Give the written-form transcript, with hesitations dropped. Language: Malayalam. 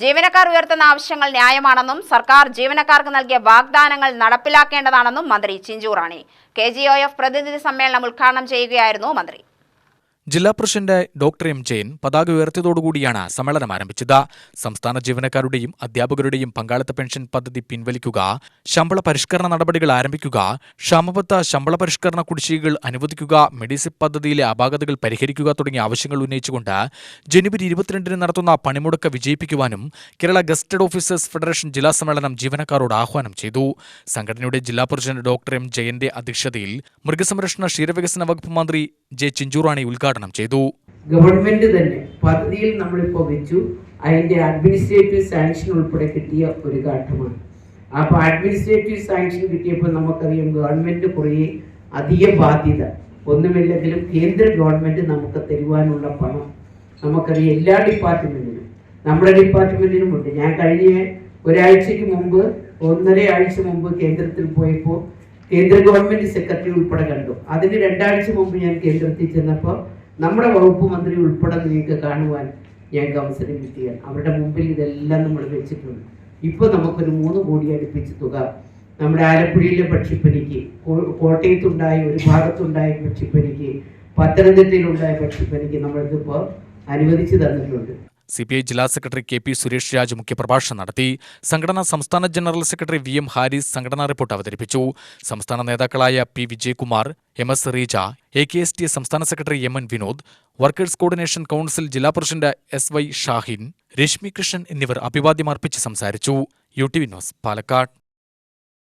ജീവനക്കാർ ഉയർത്തുന്ന ആവശ്യങ്ങൾ ന്യായമാണെന്നും സർക്കാർ ജീവനക്കാർക്ക് നൽകിയ വാഗ്ദാനങ്ങൾ നടപ്പിലാക്കേണ്ടതാണെന്നും മന്ത്രി ചിഞ്ചു റാണി KGOF പ്രതിനിധി സമ്മേളനം ഉദ്ഘാടനം ചെയ്യുകയായിരുന്നു മന്ത്രി. ജില്ലാ പ്രസിഡന്റ് ഡോക്ടർ എം ജയൻ പതാക ഉയർത്തിയതോടുകൂടിയാണ് സമ്മേളനം ആരംഭിച്ചത്. സംസ്ഥാന ജീവനക്കാരുടെയും അധ്യാപകരുടെയും പങ്കാളിത്ത പെൻഷൻ പദ്ധതി പിൻവലിക്കുക, ശമ്പള പരിഷ്കരണ നടപടികൾ ആരംഭിക്കുക, ക്ഷാമബത്ത ശമ്പള പരിഷ്കരണ കുടിശ്ശികകൾ അനുവദിക്കുക, മെഡിസിപ്പ് പദ്ധതിയിലെ അപാകതകൾ പരിഹരിക്കുക തുടങ്ങിയ ആവശ്യങ്ങൾ ഉന്നയിച്ചുകൊണ്ട് ജനുവരി 22-ന് നടത്തുന്ന പണിമുടക്ക് വിജയിപ്പിക്കുവാനും കേരള ഗസറ്റഡ് ഓഫീസേഴ്സ് ഫെഡറേഷൻ ജില്ലാ സമ്മേളനം ജീവനക്കാരോട് ആഹ്വാനം ചെയ്തു. സംഘടനയുടെ ജില്ലാ പ്രസിഡന്റ് ഡോക്ടർ എം ജയന്റെ അധ്യക്ഷതയിൽ മൃഗസംരക്ഷണ ക്ഷീരവികസന വകുപ്പ് മന്ത്രി ജെ ചിഞ്ചു റാണി ഉദ്ഘാടനം ചെയ്തു. ഗവൺമെന്റ് തന്നെ പദ്ധതിയിൽ നമ്മളിപ്പോൾ വെച്ചു, അതിന്റെ അഡ്മിനിസ്ട്രേറ്റീവ് സാങ്ഷൻ ഉൾപ്പെടെ കിട്ടിയ ഒരു ഘട്ടമാണ്. അപ്പോൾ അഡ്മിനിസ്ട്രേറ്റീവ് സാങ്ഷൻ കിട്ടിയപ്പോൾ നമുക്കറിയാം ഗവൺമെന്റ് കുറേ അധിക ബാധ്യത ഒന്നുമില്ലെങ്കിലും കേന്ദ്ര ഗവൺമെന്റ് നമുക്ക് തരുവാനുള്ള പണം നമുക്കറിയാം എല്ലാ ഡിപ്പാർട്ട്മെന്റിനും, നമ്മുടെ ഡിപ്പാർട്ട്മെന്റിനും ഉണ്ട്. ഞാൻ കഴിഞ്ഞ ഒരാഴ്ചയ്ക്ക് മുമ്പ് 1.5 ആഴ്ച മുമ്പ് കേന്ദ്രത്തിൽ പോയപ്പോൾ കേന്ദ്ര ഗവൺമെന്റ് സെക്രട്ടറി ഉൾപ്പെടെ കണ്ടു. അതിന് 2 ആഴ്ച മുമ്പ് ഞാൻ കേന്ദ്രത്തിൽ ചെന്നപ്പോൾ നമ്മുടെ വകുപ്പ് മന്ത്രി ഉൾപ്പെടെ നിങ്ങൾക്ക് കാണുവാൻ ഞങ്ങൾക്ക് അവസരം കിട്ടിയാണ്. അവരുടെ മുമ്പിൽ ഇതെല്ലാം നമ്മൾ വെച്ചിട്ടുണ്ട്. ഇപ്പോൾ നമുക്കൊരു 3 കോടി അടുപ്പിച്ച തുക നമ്മുടെ ആലപ്പുഴയിലെ പക്ഷിപ്പനിക്ക്, കോട്ടയത്തുണ്ടായ ഒരു ഭാഗത്തുണ്ടായ പക്ഷിപ്പനിക്ക്, പത്തനംതിട്ടയിലുണ്ടായ പക്ഷിപ്പനിക്ക് നമ്മൾക്കിപ്പോൾ അനുവദിച്ചു തന്നിട്ടുണ്ട്. CPI ജില്ലാ സെക്രട്ടറി KP സുരേഷ് രാജ് മുഖ്യപ്രഭാഷണം നടത്തി. സംഘടനാ സംസ്ഥാന ജനറൽ സെക്രട്ടറി VM ഹാരിസ് സംഘടനാ റിപ്പോർട്ട് അവതരിപ്പിച്ചു. സംസ്ഥാന നേതാക്കളായ P Vijayakumar, MS Reeja, AKSTS സംസ്ഥാന secretary MN Vinod, workers coordination council ജില്ലാ പ്രസിഡന്റ് SY ഷാഹിൻ, രശ്മി കൃഷ്ണൻ എന്നിവർ അഭിവാദ്യമർപ്പിച്ച് സംസാരിച്ചു. UTV news, Palakkad.